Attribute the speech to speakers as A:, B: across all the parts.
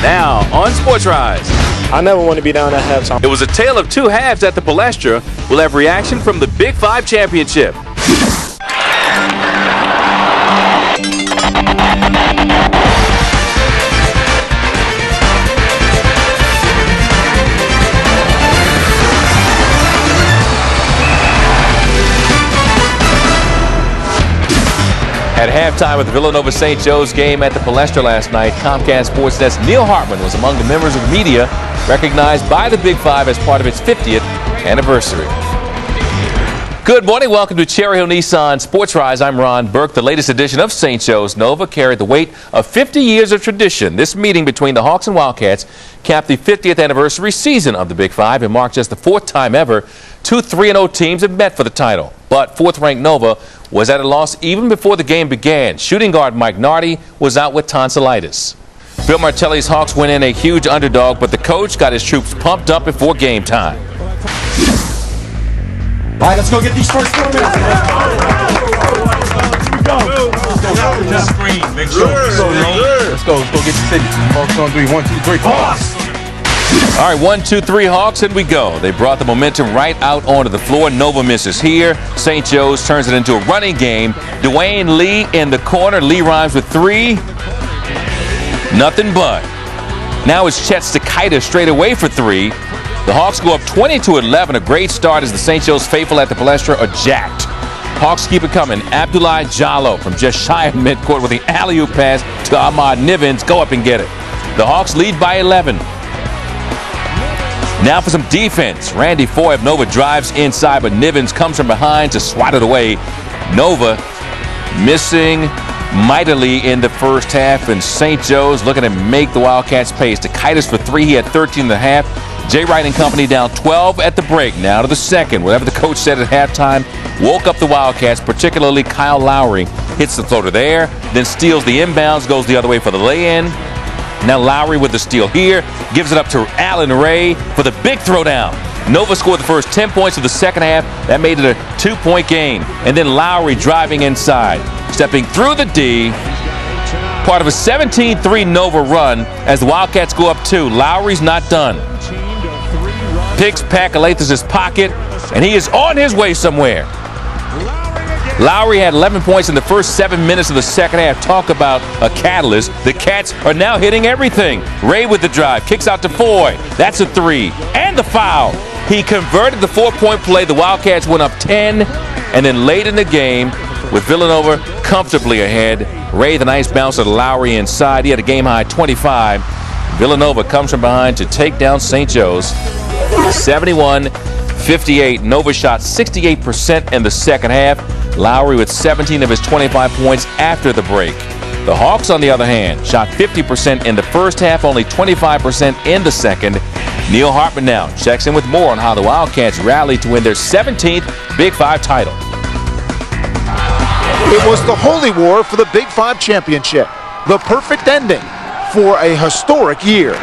A: Now on Sports Rise.
B: I never want to be down at halftime.
A: It was a tale of two halves at the Palestra. We'll have reaction from the Big 5 championship. At halftime of the Villanova St. Joe's game at the Palestra last night, Comcast Sports Desk Neil Hartman was among the members of the media recognized by the Big 5 as part of its 50th anniversary. Good morning. Welcome to Cherry Hill Nissan Sports Rise. I'm Ron Burke. The latest edition of St. Joe's Nova carried the weight of 50 years of tradition. This meeting between the Hawks and Wildcats capped the 50th anniversary season of the Big 5 and marked just the fourth time ever two 3-0 teams have met for the title. But fourth-ranked Nova was at a loss even before the game began. Shooting guard Mike Nardi was out with tonsillitis. Bill Martelli's Hawks went in a huge underdog, but the coach got his troops pumped up before game time.
C: All right, let's go get these first 4 minutes. Let's go get the city. Hawks on 3. 1, 2, 3. Hawks!
A: All right, 1, 2, 3 Hawks, and we go. They brought the momentum right out onto the floor. Nova misses here. St. Joe's turns it into a running game. Dwayne Lee in the corner. Lee rhymes with 3. Nothing but. Now it's Chet Stakita straight away for 3. The Hawks go up 20-11. A great start as the St. Joe's faithful at the Palestra are jacked. Hawks keep it coming. Abdoulaye Jallo from just shy of midcourt with the alley-oop pass to Ahmad Nivens. Go up and get it. The Hawks lead by 11. Now for some defense. Randy Foy of Nova drives inside, but Nivens comes from behind to swat it away. Nova missing mightily in the first half, and St. Joe's looking to make the Wildcats pay. Stakaitis for 3. He had 13 and a half. Jay Wright and company down 12 at the break. Now to the second. Whatever the coach said at halftime woke up the Wildcats, particularly Kyle Lowry. Hits the floater there, then steals the inbounds, goes the other way for the lay-in. Now Lowry with the steal here, gives it up to Allen Ray for the big throwdown. Nova scored the first 10 points of the second half. That made it a 2-point game. And then Lowry driving inside, stepping through the D. Part of a 17-3 Nova run as the Wildcats go up 2. Lowry's not done. Picks Pacalathis's pocket, and he is on his way somewhere. Lowry had 11 points in the first 7 minutes of the second half. Talk about a catalyst. The Cats are now hitting everything. Ray with the drive, kicks out to Foy. That's a 3. And the foul. He converted the 4-point play. The Wildcats went up 10. And then late in the game, with Villanova comfortably ahead, Ray, the nice bouncer to Lowry inside. He had a game-high 25. Villanova comes from behind to take down St. Joe's. 71-58. Nova shot 68% in the second half. Lowry with 17 of his 25 points after the break. The Hawks, on the other hand, shot 50% in the first half, only 25% in the second. Neil Hartman now checks in with more on how the Wildcats rallied to win their 17th Big 5 title.
D: It was the holy war for the Big 5 championship, the perfect ending for a historic year.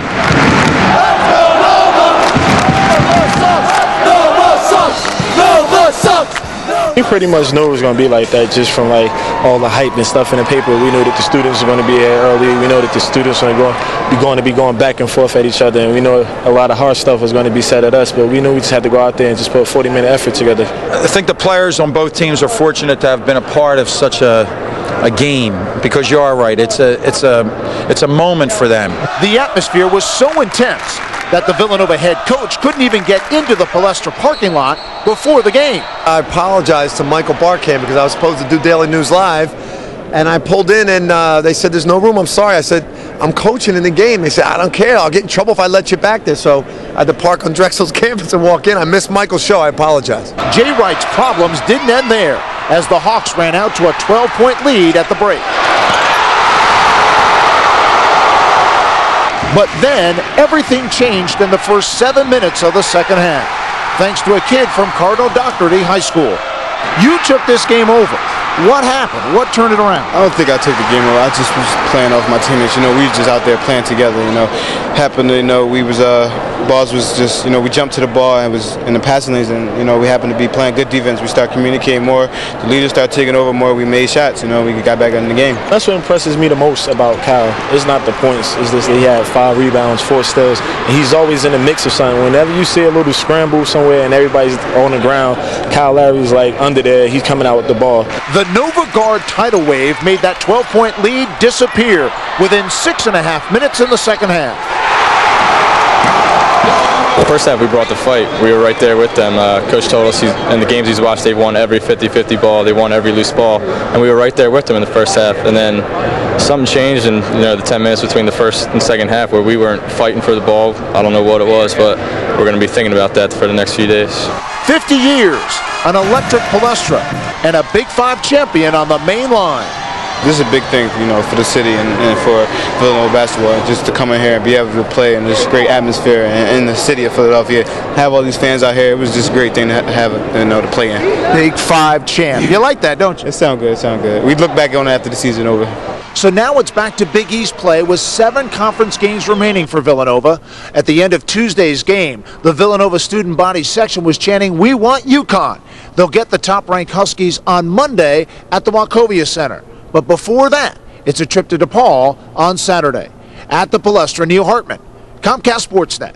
B: We pretty much knew it was going to be like that just from like all the hype and stuff in the paper. We knew that the students were going to be here early. We know that the students were going to be going back and forth at each other. And we know a lot of hard stuff was going to be said at us, but we knew we just had to go out there and just put a 40-minute effort together.
E: I think the players on both teams are fortunate to have been a part of such a game, because you are right. It's a moment for them.
D: The atmosphere was so intense that the Villanova head coach couldn't even get into the Palestra parking lot before the game.
F: I apologized to Michael Barkham because I was supposed to do Daily News Live, and I pulled in and they said, "There's no room." I'm sorry. I said, "I'm coaching in the game." They said, "I don't care. I'll get in trouble if I let you back there." So I had to park on Drexel's campus and walk in. I missed Michael's show. I apologize.
D: Jay Wright's problems didn't end there as the Hawks ran out to a 12-point lead at the break. But then, everything changed in the first 7 minutes of the second half, thanks to a kid from Cardinal Dougherty High School. You took this game over, What happened? What turned it around?
G: I don't think I took the game away. I just was playing off my teammates. We were just out there playing together. Happened to, we was balls was just, we jumped to the ball and was in the passing lanes, and we happened to be playing good defense. We started communicating more. The leaders started taking over more. We made shots. We got back in the game.
B: That's what impresses me the most about Kyle. It's not the points. It's just that he had 5 rebounds, 4 steals, and he's always in the mix of something. Whenever you see a little scramble somewhere and everybody's on the ground, Kyle Lowry's like under there. He's coming out with the ball.
D: The Nova Guard tidal wave made that 12-point lead disappear within 6.5 minutes in the second half.
H: The first half we brought the fight. We were right there with them. Coach told us in the games he's watched, they've won every 50-50 ball. They won every loose ball, and we were right there with them in the first half. And then something changed in the 10 minutes between the first and second half where we weren't fighting for the ball. I don't know what it was, but we're going to be thinking about that for the next few days.
D: 50 years, an electric Palestra, and a Big 5 champion on the main line.
G: This is a big thing, for the city and for Villanova basketball, just to come in here and be able to play in this great atmosphere in the city of Philadelphia. Have all these fans out here. It was just a great thing to have, to play in.
D: Big 5 champ. You like that, don't you?
G: It sounds good. It sounds good. We look back on it after the season over.
D: So now it's back to Big East play with 7 conference games remaining for Villanova. At the end of Tuesday's game, the Villanova student body section was chanting, "We want UConn." They'll get the top-ranked Huskies on Monday at the Wachovia Center. But before that, it's a trip to DePaul on Saturday. At the Palestra, Neil Hartman, Comcast Sportsnet.